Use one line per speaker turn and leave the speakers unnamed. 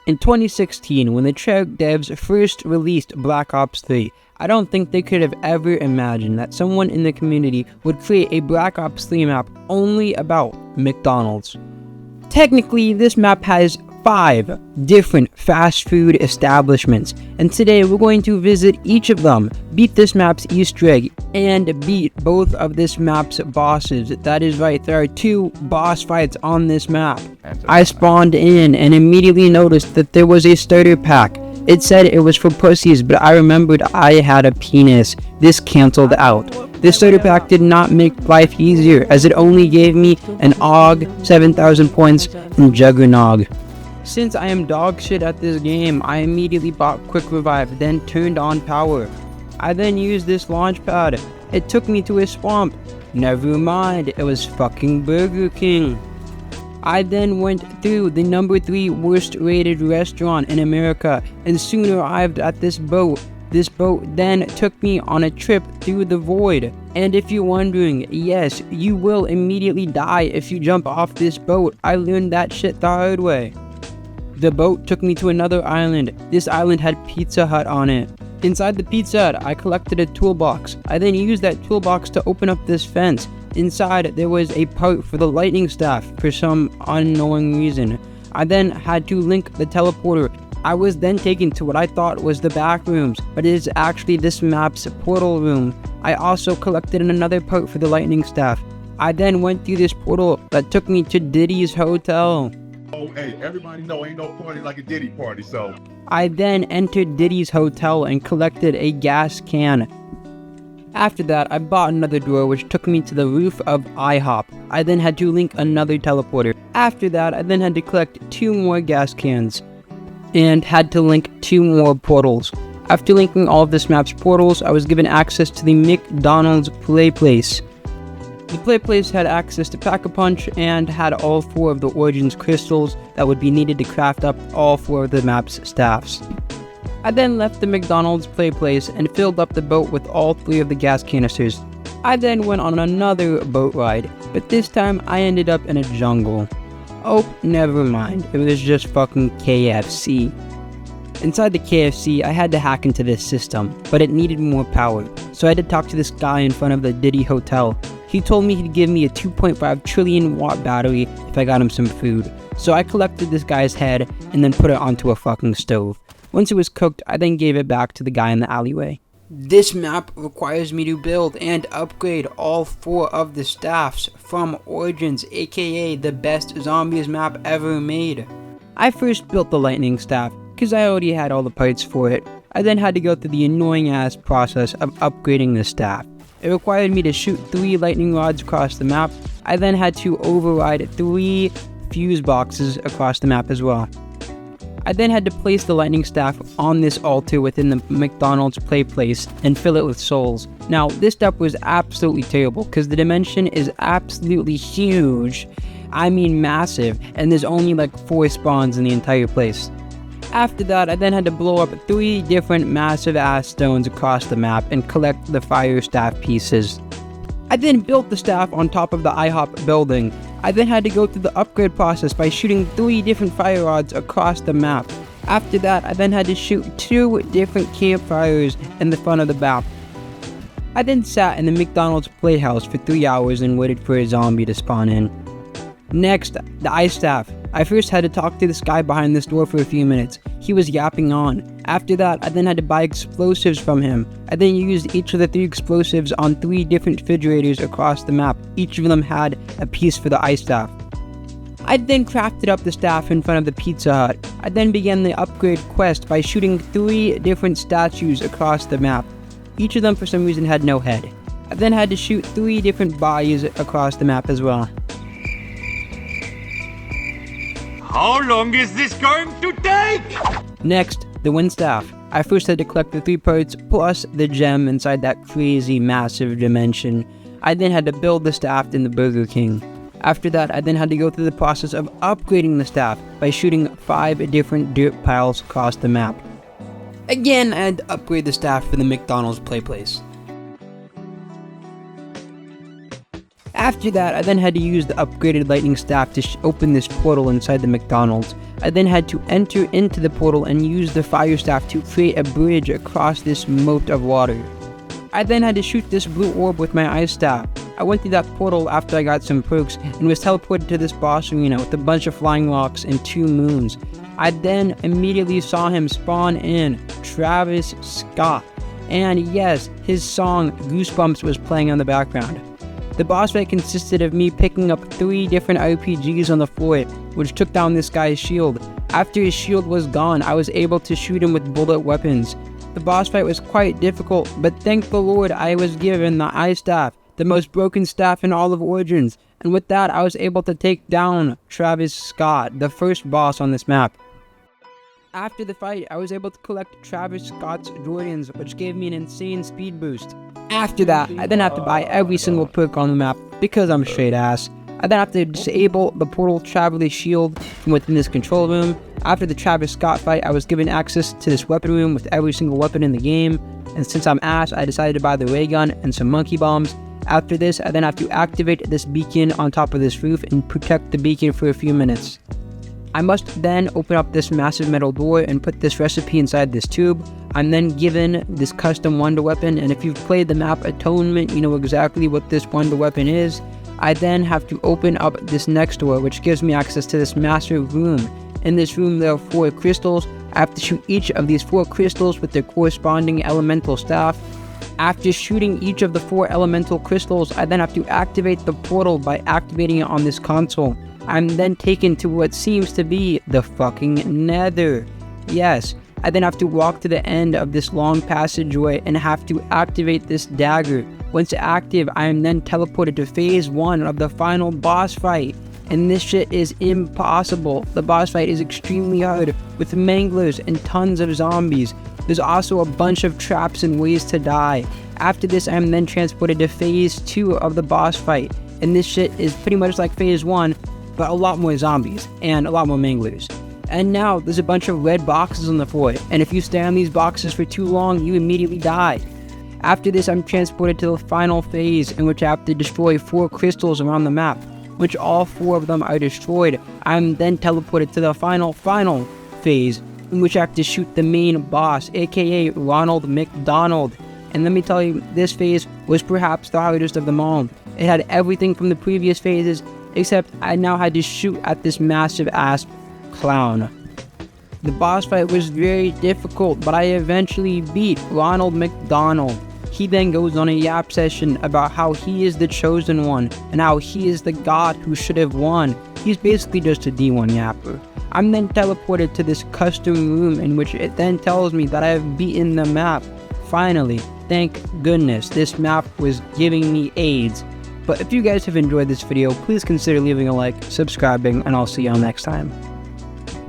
In 2016, when the Treyarch devs first released Black Ops 3, I don't think they could have ever imagined that someone in the community would create a Black Ops 3 map only about McDonald's. Technically, this map has 5 different fast food establishments, and today we're going to visit each of them, beat this map's Easter egg, and beat both of this map's bosses. That is right, there are 2 boss fights on this map. I spawned in and immediately noticed that there was a starter pack. It said it was for pussies, but I remembered I had a penis. This canceled out. This starter pack did not make life easier, as it only gave me an AUG, 7,000 points, and Juggernog. Since I am dog shit at this game, I immediately bought Quick Revive, then turned on power. I then used this launch pad. It took me to a swamp. Never mind, it was fucking Burger King. I then went through the number 3 worst rated restaurant in America and soon arrived at this boat. This boat then took me on a trip through the void. And if you're wondering, yes, you will immediately die if you jump off this boat. I learned that shit the hard way. The boat took me to another island. This island had Pizza Hut on it. Inside the Pizza Hut, I collected a toolbox. I then used that toolbox to open up this fence. Inside, there was a part for the lightning staff for some unknown reason. I then had to link the teleporter. I was then taken to what I thought was the back rooms, but it is actually this map's portal room. I also collected another part for the lightning staff. I then went through this portal that took me to Diddy's hotel.
Oh, hey, everybody know ain't no party like a Diddy party, so.
I then entered Diddy's hotel and collected a gas can. After that, I bought another door which took me to the roof of IHOP. I then had to link another teleporter. After that, I then had to collect 2 more gas cans and had to link 2 more portals. After linking all of this map's portals, I was given access to the McDonald's play place. The play place had access to Pack-a-Punch and had all 4 of the Origins crystals that would be needed to craft up all 4 of the map's staffs. I then left the McDonald's play place and filled up the boat with all 3 of the gas canisters. I then went on another boat ride, but this time I ended up in a jungle. Oh, never mind, it was just fucking KFC. Inside the KFC, I had to hack into this system, but it needed more power, so I had to talk to this guy in front of the Diddy hotel. He told me he'd give me a 2.5 trillion watt battery if I got him some food, so I collected this guy's head and then put it onto a fucking stove. Once it was cooked, I then gave it back to the guy in the alleyway. This map requires me to build and upgrade all 4 of the staffs from Origins, aka the best zombies map ever made. I first built the lightning staff, because I already had all the parts for it. I then had to go through the annoying ass process of upgrading the staff. It required me to shoot 3 lightning rods across the map. I then had to override 3 fuse boxes across the map as well. I then had to place the lightning staff on this altar within the McDonald's play place and fill it with souls. Now, this step was absolutely terrible because the dimension is absolutely huge. I mean massive, and there's only like 4 spawns in the entire place. After that, I then had to blow up 3 different massive ass stones across the map and collect the fire staff pieces. I then built the staff on top of the IHOP building. I then had to go through the upgrade process by shooting 3 different fire rods across the map. After that, I then had to shoot 2 different campfires in the front of the map. I then sat in the McDonald's playhouse for 3 hours and waited for a zombie to spawn in. Next, the ice staff. I first had to talk to this guy behind this door for a few minutes. He was yapping on. After that, I then had to buy explosives from him. I then used each of the 3 explosives on 3 different refrigerators across the map. Each of them had a piece for the ice staff. I then crafted up the staff in front of the Pizza Hut. I then began the upgrade quest by shooting 3 different statues across the map. Each of them for some reason had no head. I then had to shoot 3 different bodies across the map as well.
How long is this going to take?
Next, the wind staff. I first had to collect the 3 parts plus the gem inside that crazy massive dimension. I then had to build the staff in the Burger King. After that, I then had to go through the process of upgrading the staff by shooting 5 different dirt piles across the map. Again, I had to upgrade the staff for the McDonald's play place. After that, I then had to use the upgraded lightning staff to open this portal inside the McDonald's. I then had to enter into the portal and use the fire staff to create a bridge across this moat of water. I then had to shoot this blue orb with my ice staff. I went through that portal after I got some perks and was teleported to this boss arena with a bunch of flying rocks and 2 moons. I then immediately saw him spawn in, Travis Scott. And yes, his song Goosebumps was playing on the background. The boss fight consisted of me picking up 3 different RPGs on the floor, which took down this guy's shield. After his shield was gone, I was able to shoot him with bullet weapons. The boss fight was quite difficult, but thank the Lord I was given the ice staff, the most broken staff in all of Origins, and with that I was able to take down Travis Scott, the first boss on this map. After the fight, I was able to collect Travis Scott's Jordans, which gave me an insane speed boost. After that, I then have to buy every single perk on the map, because I'm straight ass. I then have to disable the portal Traveler's shield from within this control room. After the Travis Scott fight, I was given access to this weapon room with every single weapon in the game, and since I'm ass, I decided to buy the ray gun and some monkey bombs. After this, I then have to activate this beacon on top of this roof and protect the beacon for a few minutes. I must then open up this massive metal door and put this recipe inside this tube. I'm then given this custom wonder weapon, and if you've played the map Atonement, you know exactly what this wonder weapon is. I then have to open up this next door, which gives me access to this massive room. In this room there are 4 crystals. I have to shoot each of these 4 crystals with their corresponding elemental staff. After shooting each of the 4 elemental crystals, I then have to activate the portal by activating it on this console. I'm then taken to what seems to be the fucking Nether. Yes, I then have to walk to the end of this long passageway and have to activate this dagger. Once active, I am then teleported to phase 1 of the final boss fight. And this shit is impossible. The boss fight is extremely hard, with manglers and tons of zombies. There's also a bunch of traps and ways to die. After this, I am then transported to phase 2 of the boss fight. And this shit is pretty much like phase 1, but a lot more zombies and a lot more manglers. And now there's a bunch of red boxes on the floor, and if you stay on these boxes for too long, you immediately die. After this, I'm transported to the final phase, in which I have to destroy 4 crystals around the map. Which all 4 of them are destroyed. I'm then teleported to the final phase, in which I have to shoot the main boss, aka Ronald McDonald. And let me tell you, this phase was perhaps the hardest of them all. It had everything from the previous phases, except I now had to shoot at this massive ass clown. The boss fight was very difficult, but I eventually beat Ronald McDonald. He then goes on a yap session about how he is the chosen one, and how he is the god who should have won. He's basically just a D1 yapper. I'm then teleported to this custom room, in which it then tells me that I have beaten the map. Finally, thank goodness, this map was giving me AIDS. But if you guys have enjoyed this video, please consider leaving a like, subscribing, and I'll see y'all next time.